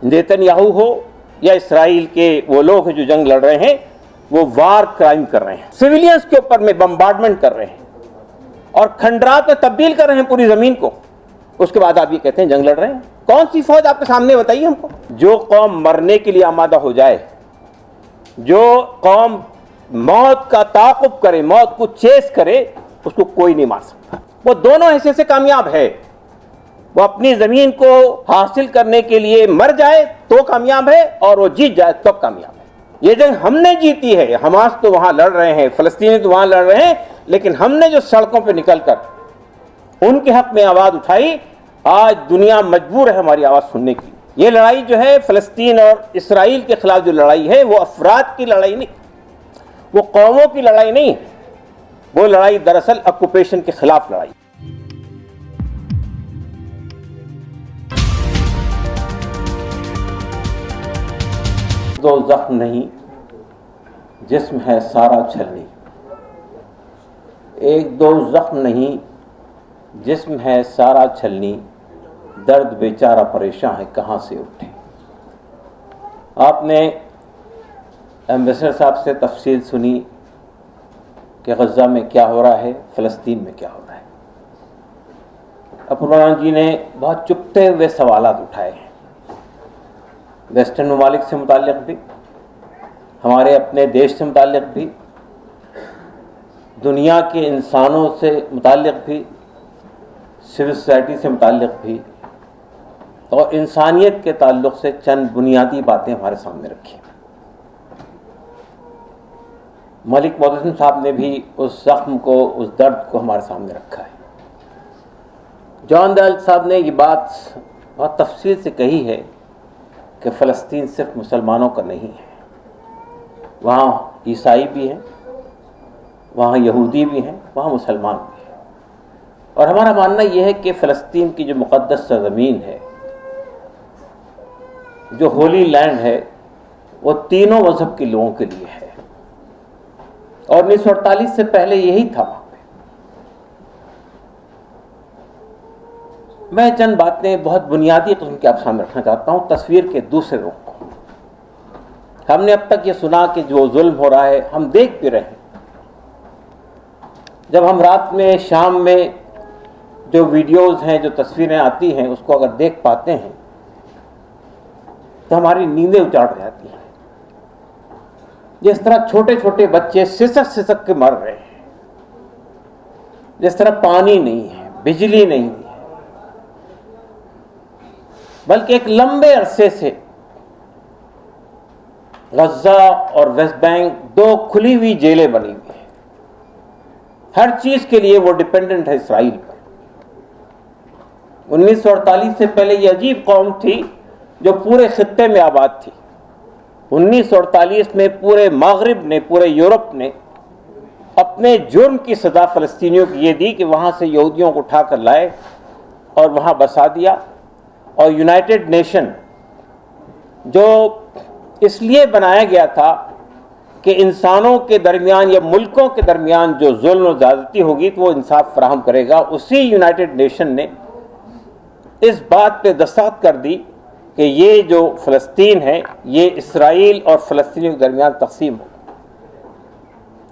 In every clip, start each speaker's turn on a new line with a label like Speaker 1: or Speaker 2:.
Speaker 1: Netanyahu हो या Israel के वो लोग हैं जो जंग लड़ रहे हैं, वो वार क्राइम कर रहे हैं, सिविलियंस के ऊपर में बम्बार्डमेंट कर रहे हैं और खंडरात में तब्दील कर रहे हैं पूरी जमीन को। उसके बाद आप ये कहते हैं जंग लड़ रहे हैं। कौन सी फौज आपके सामने बताइए हमको। जो कौम मरने के लिए आमादा हो जाए, जो कौम मौत का ताक़ुब करे, मौत को चेस करे, उसको कोई नहीं मार सकता। वो दोनों हिस्से से कामयाब है। वो अपनी जमीन को हासिल करने के लिए मर जाए तो कामयाब है और वो जीत जाए तब कामयाब है। ये जंग हमने जीती है। हमास तो वहां लड़ रहे हैं, फलस्तीनी तो वहां लड़ रहे हैं, लेकिन हमने जो सड़कों पर निकलकर उनके हक में आवाज उठाई, आज दुनिया मजबूर है हमारी आवाज सुनने की। ये लड़ाई जो है फलस्तीन और इसराइल के खिलाफ जो लड़ाई है, वो अफराद की लड़ाई नहीं, वो कौमों की लड़ाई नहीं है। वो लड़ाई दरअसल ऑक्यूपेशन के खिलाफ लड़ाई। दो जख्म नहीं, जिस्म है सारा छलनी। एक दो जख्म नहीं, जिस्म है सारा छलनी। दर्द बेचारा परेशान है, कहाँ से उठे। आपने एम्बेसडर साहब से तफसील सुनी कि गज़ा में क्या हो रहा है, फ़लस्तीन में क्या हो रहा है। अकबरान जी ने बहुत चुपते हुए सवालात उठाए हैं, वेस्टर्न ममालिक से मुताल्लिक़ भी, हमारे अपने देश से मुताल्लिक़ भी, दुनिया के इंसानों से मुताल्लिक़ भी, सिविल सोसाइटी से मुताल्लिक़ भी, और इंसानियत के ताल्लुक़ से चंद बुनियादी बातें हमारे सामने रखी। मलिक मोहसिन साहब ने भी उस ज़ख्म को, उस दर्द को हमारे सामने रखा है। जॉन दयाल साहब ने ये बात बहुत तफसील से कही है कि फ़लस्तीन सिर्फ मुसलमानों का नहीं है, वहाँ ईसाई भी हैं, वहाँ यहूदी भी हैं, वहाँ मुसलमान भी हैं। और हमारा मानना यह है कि फ़लस्तीन की जो मुक़द्दस सरज़मीन है, जो होली लैंड है, वो तीनों मज़हब के लोगों के लिए है। और 1948 से पहले यही था वहाँ पे। मैं चंद बातें बहुत बुनियादी किस्म के आप सामने रखना चाहता हूँ, तस्वीर के दूसरे रुख को। हमने अब तक ये सुना कि जो जुल्म हो रहा है, हम देख भी रहे हैं। जब हम रात में, शाम में जो वीडियोज़ हैं, जो तस्वीरें आती हैं, उसको अगर देख पाते हैं तो हमारी नींदें उजाड़ जाती हैं। जिस तरह छोटे छोटे बच्चे सिसक सिसक के मर रहे हैं, जिस तरह पानी नहीं है, बिजली नहीं है, बल्कि एक लंबे अरसे से गज़ा और वेस्ट बैंक दो खुली हुई जेलें बनी हुई हैं। हर चीज के लिए वो डिपेंडेंट है इसराइल पर। 1948 से पहले ये अजीब कौम थी जो पूरे खित्ते में आबाद थी। 1948 में पूरे मगरिब ने, पूरे यूरोप ने अपने जुर्म की सज़ा फ़लस्तीनियों को ये दी कि वहाँ से यहूदियों को उठा कर लाए और वहाँ बसा दिया। और यूनाइटेड नेशन जो इसलिए बनाया गया था कि इंसानों के दरमियान या मुल्कों के दरमियान जो जुल्म और ज़्यादती होगी तो वो इंसाफ फराहम करेगा, उसी यूनाइटेड नेशन ने इस बात पे दस्तखत कर दी कि ये जो फ़लस्तीन है, ये इसराइल और फ़लस्तीनियों के दरमियान तकसीम हो।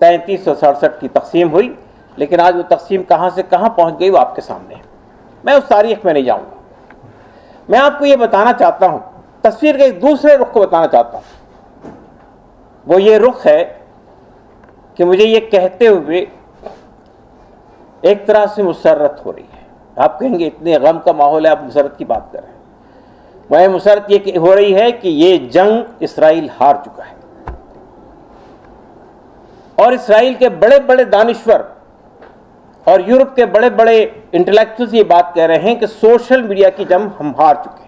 Speaker 1: 3367 की तकसीम हुई, लेकिन आज वो तकसीम कहाँ से कहाँ पहुँच गई वो आपके सामने है। मैं उस तारीख में नहीं जाऊँगा। मैं आपको ये बताना चाहता हूँ, तस्वीर के एक दूसरे रुख को बताना चाहता हूँ। वो ये रुख है कि मुझे ये कहते हुए एक तरह से मुसर्रत हो रही है। आप कहेंगे इतने गम का माहौल है, आप मुसर्रत की बात कर रहे हैं। वह मुसर्रत ये हो रही है कि ये जंग इसराइल हार चुका है और इसराइल के बड़े बड़े दानिश्वर और यूरोप के बड़े बड़े इंटेलेक्चुअल्स ये बात कह रहे हैं कि सोशल मीडिया की जंग हम हार चुके हैं।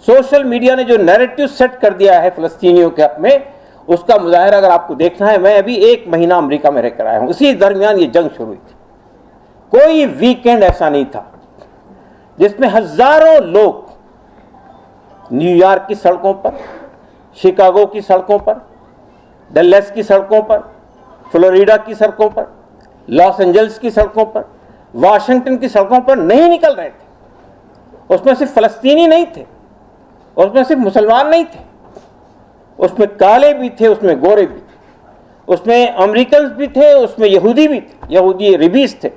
Speaker 1: सोशल मीडिया ने जो नैरेटिव सेट कर दिया है फ़लस्तीनियों के हक में, उसका मुजाहरा अगर आपको देखना है, मैं अभी 1 महीना अमेरिका में रहकर आया हूँ। इसी दरमियान ये जंग शुरू हुई थी। कोई वीकेंड ऐसा नहीं था जिसमें हजारों लोग न्यूयॉर्क की सड़कों पर, शिकागो की सड़कों पर, डल्लेस की सड़कों पर, फ्लोरिडा की सड़कों पर, लॉस एंजल्स की सड़कों पर, वाशिंगटन की सड़कों पर नहीं निकल रहे थे। उसमें सिर्फ फ़लस्तीनी नहीं थे, और उसमें सिर्फ मुसलमान नहीं थे, उसमें काले भी थे, उसमें गोरे भी थे, उसमें अमेरिकन भी थे, उसमें यहूदी भी थे, यहूदी रिबीस थे।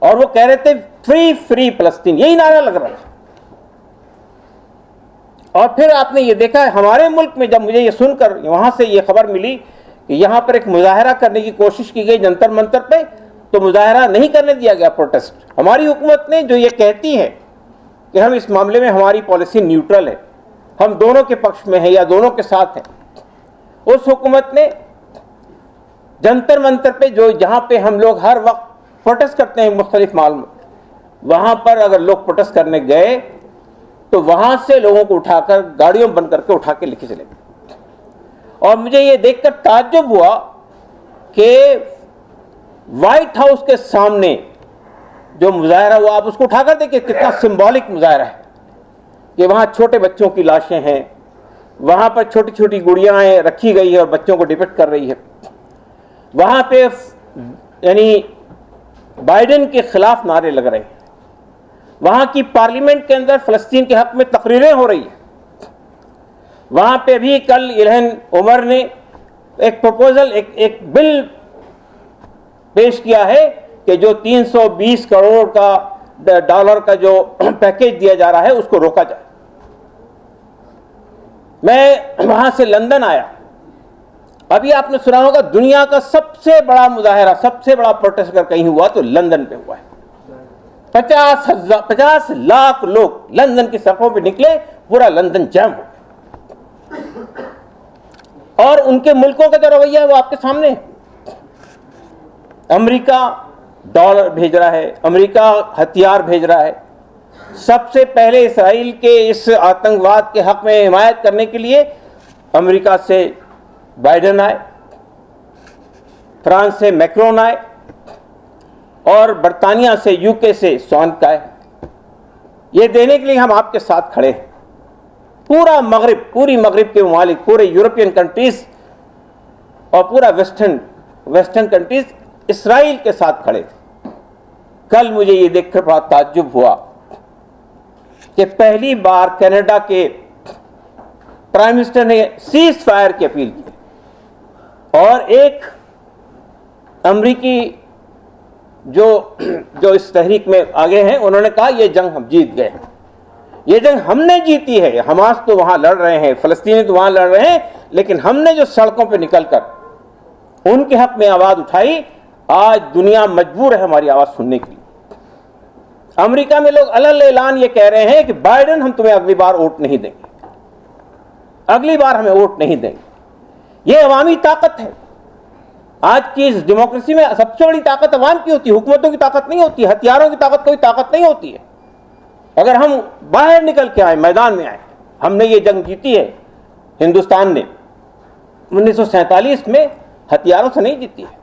Speaker 1: और वो कह रहे थे फ्री फ्री फलस्तीन, यही नारा लग रहा था। और फिर आपने ये देखा हमारे मुल्क में, जब मुझे ये सुनकर वहां से ये खबर मिली कि यहां पर एक मुजाहरा करने की कोशिश की गई जंतर मंतर पे, तो मुजाहरा नहीं करने दिया गया, प्रोटेस्ट। हमारी हुकूमत ने जो ये कहती है कि हम इस मामले में, हमारी पॉलिसी न्यूट्रल है, हम दोनों के पक्ष में हैं या दोनों के साथ हैं, उस हुकूमत ने जंतर मंतर पे, जो जहां पे हम लोग हर वक्त प्रोटेस्ट करते हैं मुख्तलिफ माल में, वहां पर अगर लोग प्रोटेस्ट करने गए तो वहां से लोगों को उठाकर गाड़ियों बंद करके उठा के लेके चले गए। और मुझे ये देखकर ताज्जुब हुआ कि व्हाइट हाउस के सामने जो मुजाहरा हुआ, आप उसको उठाकर देखिए कितना सिंबॉलिक मुजाहरा है कि वहां छोटे बच्चों की लाशें हैं, वहां पर छोटी छोटी गुड़ियां रखी गई है और बच्चों को डिपिक्ट कर रही है। वहां पे यानी बाइडेन के खिलाफ नारे लग रहे हैं, वहां की पार्लियामेंट के अंदर फलस्तीन के हक में तकरीरें हो रही है। वहां पे भी कल इल्हन उमर ने एक प्रपोजल, एक बिल पेश किया है कि जो 320 करोड़ का डॉलर का जो पैकेज दिया जा रहा है उसको रोका जाए। मैं वहां से लंदन आया, अभी आपने सुना होगा दुनिया का सबसे बड़ा मुजाहरा, सबसे बड़ा प्रोटेस्ट अगर कहीं हुआ तो लंदन पे हुआ है। 50 लाख लोग लंदन की सड़कों पे निकले, पूरा लंदन जैम हो गया। और उनके मुल्कों का जो रवैया है वो आपके सामने है। अमेरिका डॉलर भेज रहा है, अमेरिका हथियार भेज रहा है। सबसे पहले इसराइल के इस आतंकवाद के हक में हिमायत करने के लिए अमेरिका से बाइडेन आए, फ्रांस से मैक्रोन आए और बर्तानिया से, यूके से स्वानक आए। ये देने के लिए हम आपके साथ खड़े हैं। पूरा मगरिब, पूरी मगरिब के ममालिक, पूरे यूरोपियन कंट्रीज और पूरा वेस्टर्न कंट्रीज इसराइल के साथ खड़े थे। कल मुझे ये देखकर बड़ा ताज्जुब हुआ कि पहली बार कनाडा के प्राइम मिनिस्टर ने सीज फायर की अपील की और एक अमरीकी जो इस तहरीक में आगे हैं, उन्होंने कहा यह जंग हम जीत गए, ये जंग हमने जीती है। हमास तो वहां लड़ रहे हैं, फलस्तीनी तो वहां लड़ रहे हैं, लेकिन हमने जो सड़कों पर निकलकर उनके हक में आवाज उठाई, आज दुनिया मजबूर है हमारी आवाज सुनने के लिए। अमेरिका में लोग अलग ऐलान ये कह रहे हैं कि बाइडेन हम तुम्हें अगली बार वोट नहीं देंगे, अगली बार हमें वोट नहीं देंगे। ये अवामी ताकत है। आज की इस डेमोक्रेसी में सबसे बड़ी ताकत अवाम की होती है, हुकूमतों की ताकत नहीं होती, हथियारों की ताकत कोई ताकत नहीं होती है। अगर हम बाहर निकल के आए, मैदान में आए, हमने ये जंग जीती है। हिंदुस्तान ने 1947 में हथियारों से नहीं जीती है,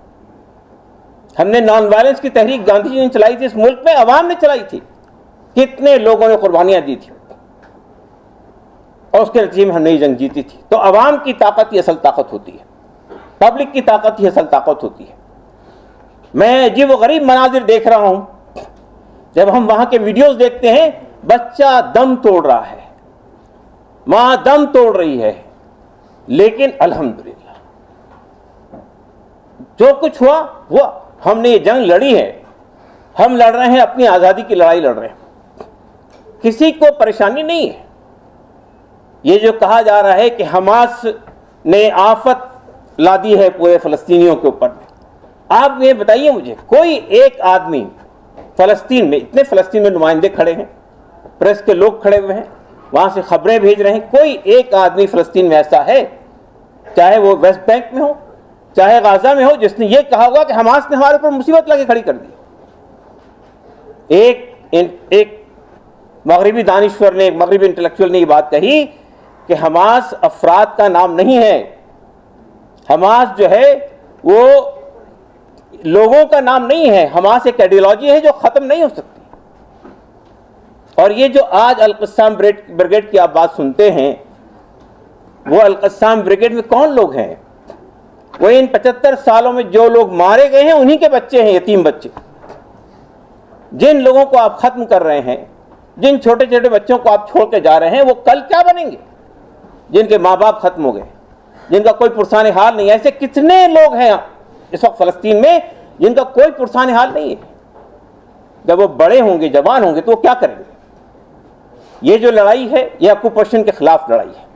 Speaker 1: हमने नॉन वायलेंस की तहरीक गांधी जी ने चलाई थी, इस मुल्क में अवाम ने चलाई थी। कितने लोगों ने कुर्बानियां दी थी और उसके नतीजे में हमने ये जंग जीती थी। तो अवाम की ताकत ही असल ताकत होती है, पब्लिक की ताकत ही असल ताकत होती है। मैं अजीब व गरीब मनाजिर देख रहा हूं, जब हम वहां के वीडियोस देखते हैं, बच्चा दम तोड़ रहा है, मां दम तोड़ रही है, लेकिन अल्हम्दुलिल्लाह जो कुछ हुआ हुआ। हमने ये जंग लड़ी है, हम लड़ रहे हैं, अपनी आजादी की लड़ाई लड़ रहे हैं, किसी को परेशानी नहीं है। ये जो कहा जा रहा है कि हमास ने आफत ला दी है पूरे फलस्तीनियों के ऊपर, आप ये बताइए मुझे, कोई एक आदमी फलस्तीन में, इतने फलस्तीन में नुमाइंदे खड़े हैं, प्रेस के लोग खड़े हुए हैं, वहां से खबरें भेज रहे हैं, कोई एक आदमी फलस्तीन में ऐसा है, चाहे वो वेस्ट बैंक में हो, चाहे गाजा में हो, जिसने ये कहा होगा कि हमास ने हमारे ऊपर मुसीबत लाके खड़ी कर दी। एक मगरिबी दानिश्वर ने, एक मगरिबी इंटेलेक्चुअल ने ये बात कही कि हमास अफराद का नाम नहीं है, हमास जो है वो लोगों का नाम नहीं है, हमास एक आइडियोलॉजी है जो खत्म नहीं हो सकती। और ये जो आज अल-क़स्साम ब्रिगेड की आप बात सुनते हैं, वो अल-क़स्साम ब्रिगेड में कौन लोग हैं? वो इन 75 सालों में जो लोग मारे गए हैं उन्हीं के बच्चे हैं, यतीम बच्चे। जिन लोगों को आप खत्म कर रहे हैं, जिन छोटे छोटे बच्चों को आप छोड़ के जा रहे हैं वो कल क्या बनेंगे, जिनके माँ बाप खत्म हो गए, जिनका कोई पुरसान हाल नहीं है। ऐसे कितने लोग हैं इस वक्त फ़लस्तीन में जिनका कोई पुरसान हाल नहीं है। जब वो बड़े होंगे, जवान होंगे, तो वो क्या करेंगे? ये जो लड़ाई है ये ऑक्यूपेशन के खिलाफ लड़ाई है।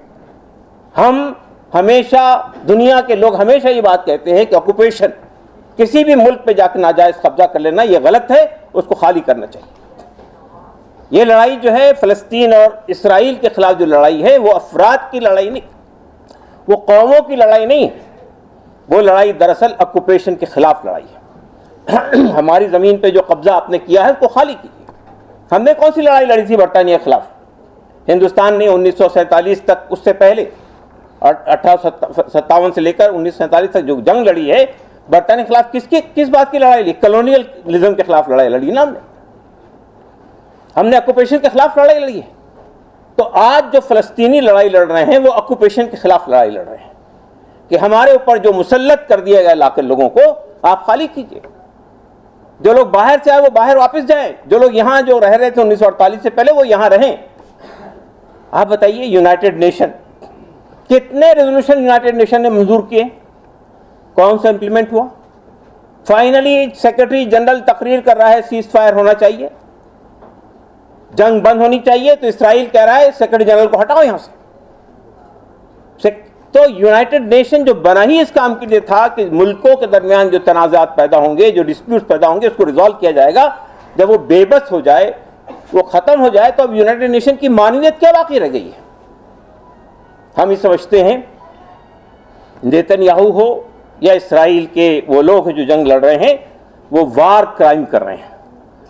Speaker 1: हम हमेशा, दुनिया के लोग हमेशा ये बात कहते हैं कि ऑक्यूपेशन, किसी भी मुल्क पे जाकर नाजायज कब्जा कर लेना, ये गलत है, उसको खाली करना चाहिए। ये लड़ाई जो है फ़लस्तीन और इसराइल के खिलाफ जो लड़ाई है वो अफराद की लड़ाई नहीं, वो कौमों की लड़ाई नहीं है। वो लड़ाई दरअसल ऑक्यूपेशन के खिलाफ लड़ाई है। हमारी ज़मीन पे जो कब्जा आपने किया है उसको खाली कीजिए। हमने कौन सी लड़ाई लड़ी थी बरतानिया के खिलाफ? हिंदुस्तान ने 1947 तक, उससे पहले 1857 से लेकर 1947 तक जो जंग लड़ी है बरतानिया के खिलाफ, किस बात की लड़ाई लड़ी? कॉलोनियलिज्म के खिलाफ लड़ाई लड़ी ना हमने ऑक्यूपेशन के खिलाफ लड़ाई लड़ी है। तो आज जो फ़लस्तीनी लड़ाई लड़ रहे हैं वो ऑक्यूपेशन के खिलाफ लड़ाई लड़ रहे हैं कि हमारे ऊपर जो मुसल्लत कर दिया गया लाकर लोगों को आप खाली कीजिए। जो लोग बाहर से आए वो बाहर वापस जाएं, जो लोग यहाँ जो रह रहे थे 1948 से पहले वो यहाँ रहें। आप बताइए, यूनाइटेड नेशन, कितने रेजोल्यूशन यूनाइटेड नेशन ने मंजूर किए, कौन सा इंप्लीमेंट हुआ? फाइनली सेक्रेटरी जनरल तकरीर कर रहा है सीज फायर होना चाहिए, जंग बंद होनी चाहिए, तो इसराइल कह रहा है सेक्रेटरी जनरल को हटाओ यहां से। तो यूनाइटेड नेशन जो बना ही इस काम के लिए था कि मुल्कों के दरमियान जो तनाज़ात पैदा होंगे, जो डिस्प्यूट्स पैदा होंगे, उसको रिजॉल्व किया जाएगा। जब वो बेबस हो जाए, वो ख़त्म हो जाए, तो अब यूनाइटेड नेशन की मानवियत क्या बाकी रह गई है? हम ये समझते हैं नेतन्याहू हो या इसराइल के वो लोग जो जंग लड़ रहे हैं वो वार क्राइम कर रहे हैं।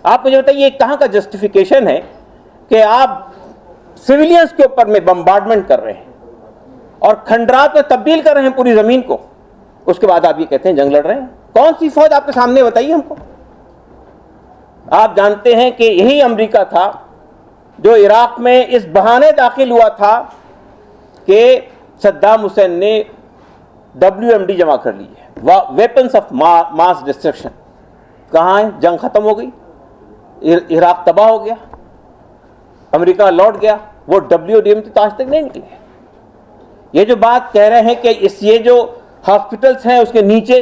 Speaker 1: आप मुझे बताइए कहाँ का जस्टिफिकेशन है कि आप सिविलियंस के ऊपर में बम्बार्डमेंट कर रहे हैं और खंडरात में तब्दील कर रहे हैं पूरी ज़मीन को, उसके बाद आप ये कहते हैं जंग लड़ रहे हैं? कौन सी फौज आपके सामने, बताइए हमको। आप जानते हैं कि यही अमेरिका था जो इराक में इस बहाने दाखिल हुआ था कि सद्दाम हुसैन ने WMD जमा कर ली है, वेपन्स ऑफ मास डिस्ट्रक्शन। कहाँ है? जंग खत्म हो गई, इराक तबाह हो गया, अमेरिका लौट गया, वो WMD तो आज तक नहीं निकले। ये जो बात कह रहे हैं कि ये जो हॉस्पिटल्स हैं उसके नीचे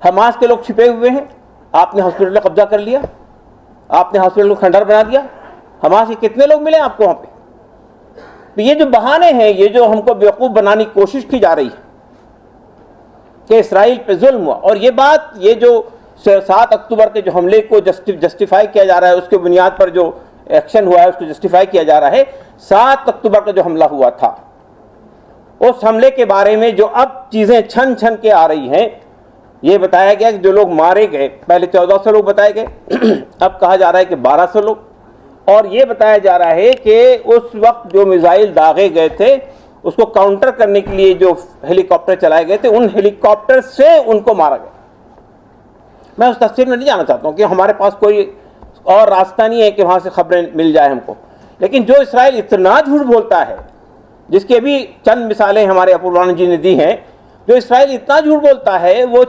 Speaker 1: हमास के लोग छिपे हुए हैं, आपने हॉस्पिटल पर कब्जा कर लिया, आपने हॉस्पिटल को खंडर बना दिया, हमास के कितने लोग मिले आपको वहां पे? तो ये जो बहाने हैं, ये जो हमको बेवकूफ़ बनाने की कोशिश की जा रही है कि इसराइल पे जुल्म हुआ, और ये बात, ये जो 7 अक्टूबर के जो हमले को जस्टिफाई किया जा रहा है, उसके बुनियाद पर जो एक्शन हुआ है उसको जस्टिफाई किया जा रहा है। 7 अक्टूबर का जो हमला हुआ था, उस हमले के बारे में जो अब चीज़ें छन छन के आ रही हैं, ये बताया गया कि जो लोग मारे गए, पहले 1400 लोग बताए गए, अब कहा जा रहा है कि 1200 लोग, और ये बताया जा रहा है कि उस वक्त जो मिसाइल दागे गए थे उसको काउंटर करने के लिए जो हेलीकॉप्टर चलाए गए थे, उन हेलीकॉप्टर से उनको मारा गया। मैं उस तफसीर में नहीं जाना चाहता हूँ कि हमारे पास कोई और रास्ता नहीं है कि वहाँ से खबरें मिल जाए हमको, लेकिन जो इसराइल इतना झूठ बोलता है, जिसकी अभी चंद मिसालें हमारे अपूर्वानंद जी ने दी हैं, जो इसराइल इतना झूठ बोलता है, वो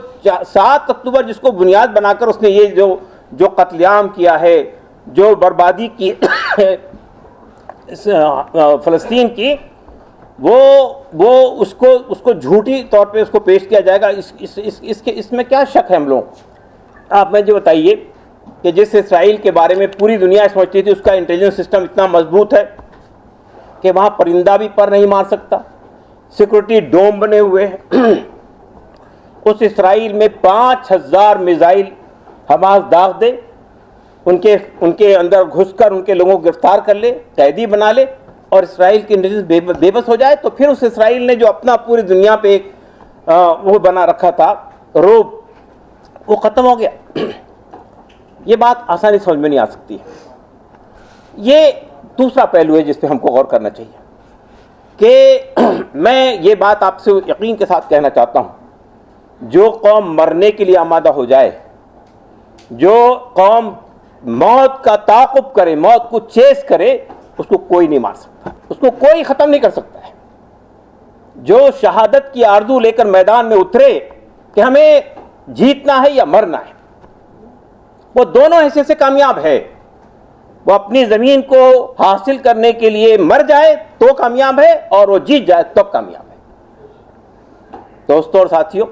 Speaker 1: 7 अक्टूबर जिसको बुनियाद बनाकर उसने ये जो कत्लेआम किया है, जो बर्बादी की फ़लस्तीन की, वो उसको झूठी तौर पे उसको पेश किया जाएगा। इसमें क्या शक है हम लोग? आप मुझे बताइए कि जिस इसराइल के बारे में पूरी दुनिया समझती थी उसका इंटेलिजेंस सिस्टम इतना मजबूत है कि वहाँ परिंदा भी पर नहीं मार सकता, सिक्योरिटी डोम बने हुए हैं। उस इसराइल में 5000 मिसाइल हमास दाग दे, उनके अंदर घुसकर उनके लोगों को गिरफ्तार कर ले, कैदी बना ले, और इसराइल की इंटेलिजेंस बेबस हो जाए, तो फिर उस इसराइल ने जो अपना पूरी दुनिया पे एक वो बना रखा था रोब, वो ख़त्म हो गया। ये बात आसानी समझ में नहीं आ सकती है। ये दूसरा पहलू है जिस पे हमको गौर करना चाहिए कि मैं ये बात आपसे यकीन के साथ कहना चाहता हूँ, जो कौम मरने के लिए आमादा हो जाए, जो कौम मौत का ताक़ुब करे, मौत को चेस करे, उसको कोई नहीं मार सकता, उसको कोई ख़त्म नहीं कर सकता है। जो शहादत की आरज़ू लेकर मैदान में उतरे कि हमें जीतना है या मरना है, वो दोनों हिस्से से कामयाब है। वो अपनी ज़मीन को हासिल करने के लिए मर जाए तो कामयाब है और वो जीत जाए तब कामयाब है। दोस्तों और साथियों,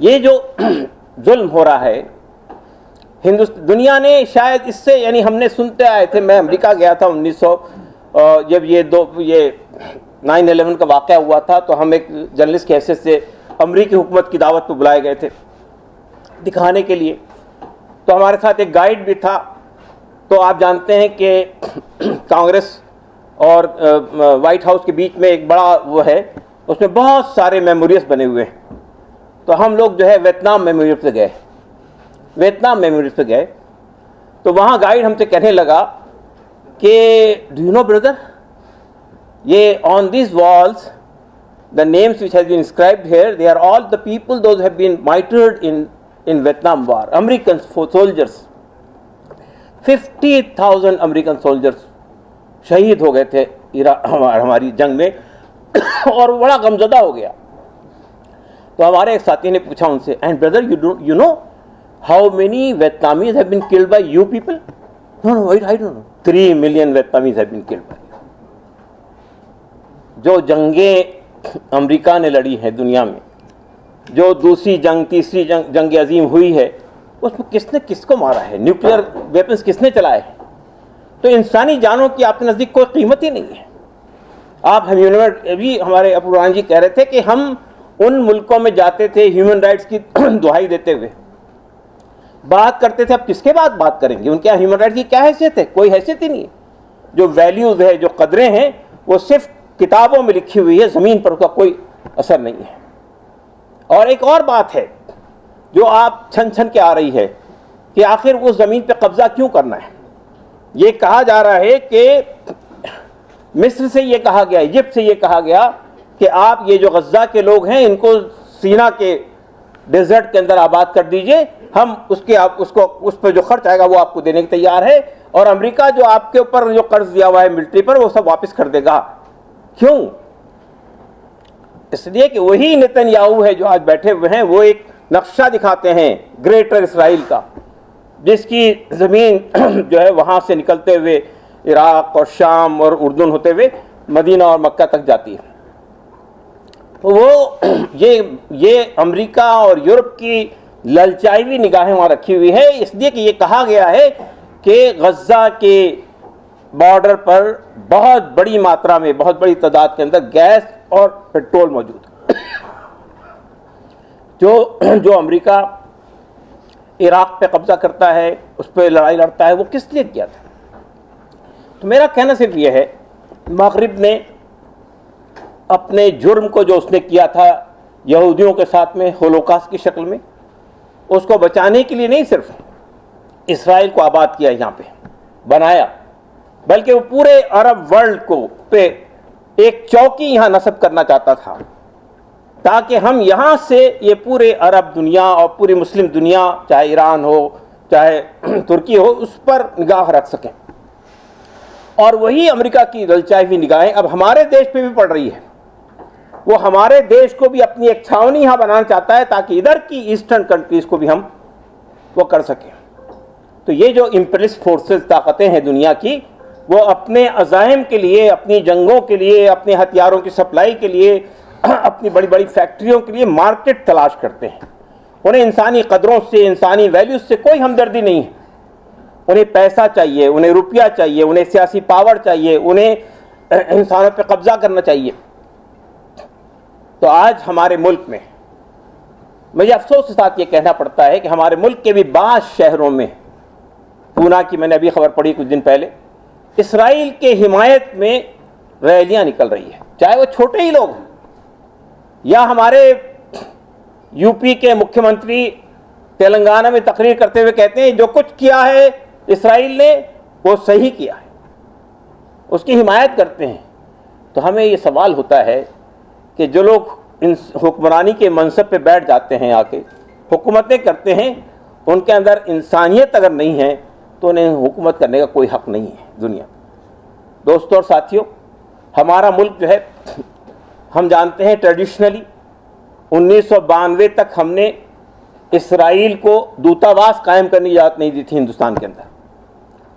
Speaker 1: ये जो जुल्म हो रहा है दुनिया ने शायद इससे, यानी हमने सुनते आए थे, मैं अमेरिका गया था 1900 जब ये 9/11 का वाक़या हुआ था, तो हम एक जर्नलिस्ट की हैसियत से अमेरिकी हुकूमत की दावत पर बुलाए गए थे दिखाने के लिए। तो हमारे साथ एक गाइड भी था। तो आप जानते हैं कि कांग्रेस और वाइट हाउस के बीच में एक बड़ा वो है, उसमें बहुत सारे मेमोरियल्स बने हुए हैं। तो हम लोग जो है वियतनाम मेमोरियल पे गए, तो वहाँ गाइड हमसे कहने लगा कि डू यू नो ब्रदर, ये on this walls the names which has been inscribed here, they are all the people those have been martyred in Vietnam war, American soldiers. 50,000 American soldiers शहीद हो गए थे हमारी जंग में और बड़ा गमज़दा हो गया। तो हमारे एक साथी ने पूछा उनसे, and brother you know how many Vietnamese have been killed by you people? No I don't know. 3 million Vietnamese have been killed by you. जो जंगें अमेरिका ने लड़ी हैं दुनिया में, जो दूसरी जंग, तीसरी जंग अजीम हुई है, उसमें किसने किसको मारा है, न्यूक्लियर वेपन्स किसने चलाए हैं? तो इंसानी जानों की आपके नज़दीक कोई कीमत ही नहीं है। आप अभी हमारे अपूर्वान जी कह रहे थे कि हम उन मुल्कों में जाते थे ह्यूमन राइट्स की दुहाई देते हुए बात करते थे। अब किसके बात करेंगे? उनके यहाँ ह्यूमन राइट्स की क्या हैसियत है? कोई हैसियत ही नहीं है। जो वैल्यूज़ है, जो कदरें हैं, वो सिर्फ किताबों में लिखी हुई है, ज़मीन पर उसका कोई असर नहीं है। और एक और बात है जो आप छन छन के आ रही है कि आखिर उस ज़मीन पे कब्ज़ा क्यों करना है। ये कहा जा रहा है कि मिस्र से ये कहा गया, इजिप्ट से ये कहा गया कि आप ये जो गज़ा के लोग हैं इनको सीना के डेजर्ट के अंदर आबाद कर दीजिए, हम उस पर जो खर्च आएगा वो आपको देने के तैयार है, और अमेरिका जो आपके ऊपर जो कर्ज दिया हुआ है मिलिट्री पर वो सब वापस कर देगा। क्यों? इसलिए कि वही नेतन्याहू है जो आज बैठे हुए हैं, वो एक नक्शा दिखाते हैं ग्रेटर इसराइल का, जिसकी ज़मीन जो है वहाँ से निकलते हुए इराक़ और शाम और उर्दून होते हुए मदीना और मक्का तक जाती है। तो वो ये अमेरिका और यूरोप की ललचाई हुई निगाहें वहाँ रखी हुई है, इसलिए कि ये कहा गया है कि गज़ा के बॉर्डर पर बहुत बड़ी मात्रा में, बहुत बड़ी तादाद के अंदर गैस और पेट्रोल मौजूद है। जो अमेरिका इराक़ पे कब्ज़ा करता है, उस पर लड़ाई लड़ता है, वो किस लिए किया था? तो मेरा कहना सिर्फ ये है, मग़रिब ने अपने जुर्म को जो उसने किया था यहूदियों के साथ में होलोकॉस्ट की शक्ल में, उसको बचाने के लिए नहीं सिर्फ इसराइल को आबाद किया, यहाँ पे बनाया, बल्कि वो पूरे अरब वर्ल्ड को पे एक चौकी यहाँ नस्ब करना चाहता था, ताकि हम यहाँ से ये पूरे अरब दुनिया और पूरी मुस्लिम दुनिया, चाहे ईरान हो चाहे तुर्की हो, उस पर निगाह रख सकें। और वही अमेरिका की ललचाई हुई निगाहें अब हमारे देश पे भी पड़ रही है। वो हमारे देश को भी अपनी एक छावनी यहाँ बनाना चाहता है, ताकि इधर की ईस्टर्न कंट्रीज़ को भी हम वो कर सकें। तो ये जो इंपीरियलिस्ट फोर्सेस, ताकतें हैं दुनिया की, वो अपने अज़ाइम के लिए, अपनी जंगों के लिए, अपने हथियारों की सप्लाई के लिए, अपनी बड़ी बड़ी फैक्ट्रियों के लिए मार्केट तलाश करते हैं। उन्हें इंसानी कदरों से, इंसानी वैल्यूज से कोई हमदर्दी नहीं है। उन्हें पैसा चाहिए, उन्हें रुपया चाहिए, उन्हें सियासी पावर चाहिए, उन्हें इंसानों पर कब्जा करना चाहिए। तो आज हमारे मुल्क में मुझे अफसोस के साथ ये कहना पड़ता है कि हमारे मुल्क के भी बाज़ शहरों में, पूना की मैंने अभी खबर पढ़ी कुछ दिन पहले, इसराइल के हिमायत में रैलियां निकल रही है, चाहे वो छोटे ही लोग हैं, या हमारे यूपी के मुख्यमंत्री तेलंगाना में तकरीर करते हुए कहते हैं जो कुछ किया है इसराइल ने वो सही किया है, उसकी हिमायत करते हैं। तो हमें ये सवाल होता है कि जो लोग इन हुक्मरानी के मनसब पे बैठ जाते हैं, आके हुकूमतें करते हैं, उनके अंदर इंसानियत अगर नहीं है तो उन्हें हुकूमत करने का कोई हक़ नहीं है दुनिया। दोस्तों और साथियों, हमारा मुल्क जो है, हम जानते हैं ट्रेडिशनली 1992 तक हमने इसराइल को दूतावास कायम करने की इजाज़त नहीं दी थी हिंदुस्तान के अंदर।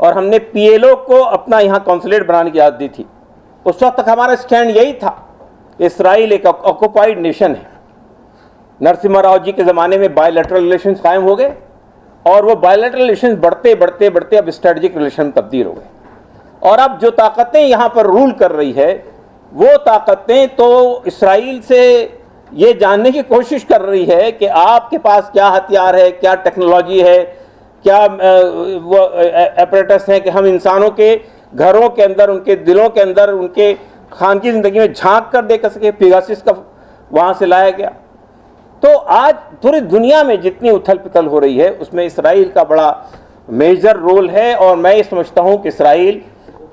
Speaker 1: और हमने PLO को अपना यहाँ कॉन्सुलेट बनाने की आदत दी थी। उस वक्त तक हमारा स्टैंड यही था, इसराइल एक ऑक्युपाइड नेशन है। नरसिम्हा राव जी के ज़माने में बायलैटरल रिलेशंस कायम हो गए और वो बायलैटरल रिलेशंस बढ़ते बढ़ते बढ़ते अब स्ट्रेटजिक रिलेशन में तब्दील हो गए। और अब जो ताकतें यहाँ पर रूल कर रही है वो ताकतें तो इसराइल से ये जानने की कोशिश कर रही है कि आपके पास क्या हथियार है, क्या टेक्नोलॉजी है, क्या वो एपरेटस है कि हम इंसानों के घरों के अंदर, उनके दिलों के अंदर, उनके खानगी ज़िंदगी में झांक कर देख सके। पेगासस का वहाँ से लाया गया। तो आज पूरी दुनिया में जितनी उथल पुथल हो रही है उसमें इसराइल का बड़ा मेजर रोल है। और मैं ये समझता हूँ कि इसराइल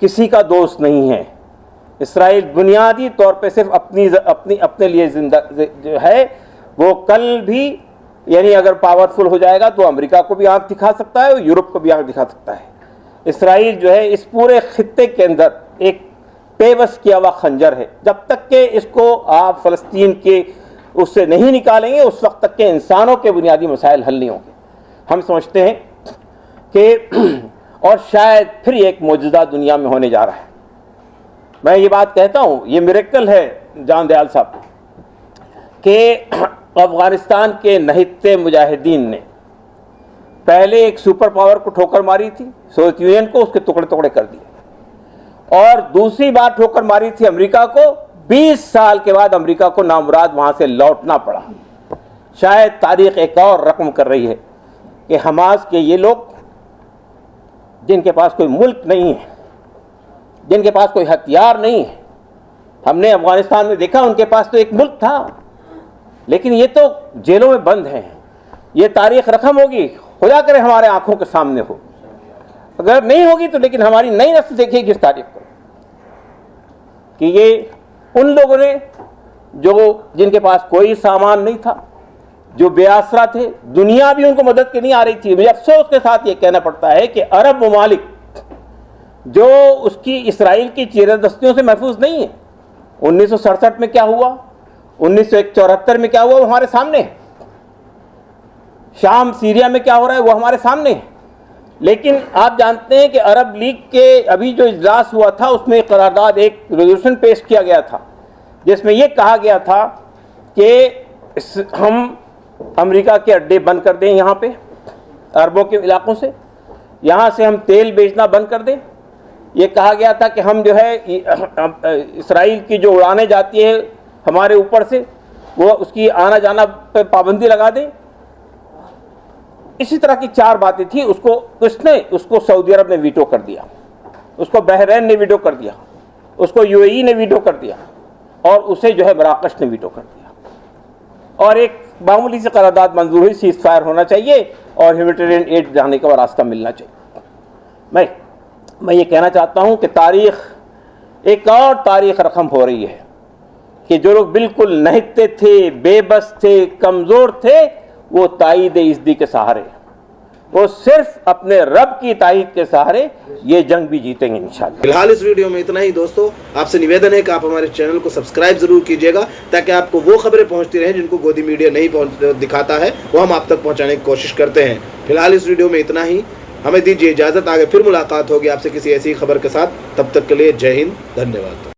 Speaker 1: किसी का दोस्त नहीं है। इसराइल बुनियादी तौर पे सिर्फ अपने लिए जिंदा जो है, वो कल भी यानी अगर पावरफुल हो जाएगा तो अमेरिका को भी आंख दिखा सकता है और यूरोप को भी आंख दिखा सकता है। इसराइल जो है इस पूरे खित्ते के अंदर एक बेबस किया हुआ खंजर है। जब तक के इसको आप फ़लस्तीन के उससे नहीं निकालेंगे उस वक्त तक के इंसानों के बुनियादी मसाइल हल नहीं होंगे। हम समझते हैं कि और शायद फिर एक मौजूदा दुनिया में होने जा रहा है। मैं ये बात कहता हूँ, ये मिरेकल है जान दयाल साहब कि अफगानिस्तान के नहित्ते मुजाहिदीन ने पहले एक सुपर पावर को ठोकर मारी थी, सोवियत यूनियन को, उसके टुकड़े टुकड़े कर दिए। और दूसरी बार ठोकर मारी थी अमेरिका को। 20 साल के बाद अमेरिका को नामुराद वहाँ से लौटना पड़ा। शायद तारीख एक और रकम कर रही है कि हमास के ये लोग जिनके पास कोई मुल्क नहीं है, जिनके पास कोई हथियार नहीं है, हमने अफगानिस्तान में देखा उनके पास तो एक मुल्क था लेकिन ये तो जेलों में बंद हैं। ये तारीख रकम होगी, खुदा करे हमारे आंखों के सामने हो। अगर नहीं होगी तो लेकिन हमारी नई नस्ल देखेगी इस तारीख को कि ये उन लोगों ने जो जिनके पास कोई सामान नहीं था, जो बेआसरा थे, दुनिया भी उनको मदद के नहीं आ रही थी। मुझे अफसोस के साथ ये कहना पड़ता है कि अरब ममालिक जो उसकी इसराइल की चीरदस्तियों से महफूज नहीं है। 1967 में क्या हुआ, 1974 में क्या हुआ, वो हमारे सामने है। शाम सीरिया में क्या हो रहा है वो हमारे सामने है। लेकिन आप जानते हैं कि अरब लीग के अभी जो इजलास हुआ था उसमें एक करारदाद, एक रेजोल्यूशन पेश किया गया था जिसमें यह कहा गया था कि हम अमेरिका के अड्डे बंद कर दें, यहाँ पे अरबों के इलाकों से, यहाँ से हम तेल बेचना बंद कर दें। ये कहा गया था कि हम जो है इसराइल की जो उड़ानें जाती है हमारे ऊपर से वो उसकी आना जाना पे पाबंदी लगा दें। इसी तरह की 4 बातें थी। उसको सऊदी अरब ने वीटो कर दिया, उसको बहरीन ने वीटो कर दिया, उसको UAE ने वीटो कर दिया और उसे जो है मराकश ने वीटो कर दिया। और एक मामूली सी करारदाद मंजूर हुई, सीज फायर होना चाहिए और ह्यूमैनिटेरियन एड जाने का रास्ता मिलना चाहिए। मैं ये कहना चाहता हूँ कि तारीख एक और तारीख रकम हो रही है कि जो लोग बिल्कुल नहित्ते थे, बेबस थे, कमज़ोर थे, वो ताईद इज़्दी के सहारे, वो सिर्फ अपने रब की ताईद के सहारे ये जंग भी जीतेंगे इंशाअल्लाह।
Speaker 2: फिलहाल इस वीडियो में इतना ही दोस्तों। आपसे निवेदन है कि आप हमारे चैनल को सब्सक्राइब जरूर कीजिएगा ताकि आपको वो खबरें पहुंचती रहें जिनको गोदी मीडिया नहीं दिखाता है, वो हम आप तक पहुंचाने की कोशिश करते हैं। फिलहाल इस वीडियो में इतना ही, हमें दीजिए इजाज़त। आगे फिर मुलाकात होगी आपसे किसी ऐसी खबर के साथ। तब तक के लिए जय हिंद, धन्यवाद।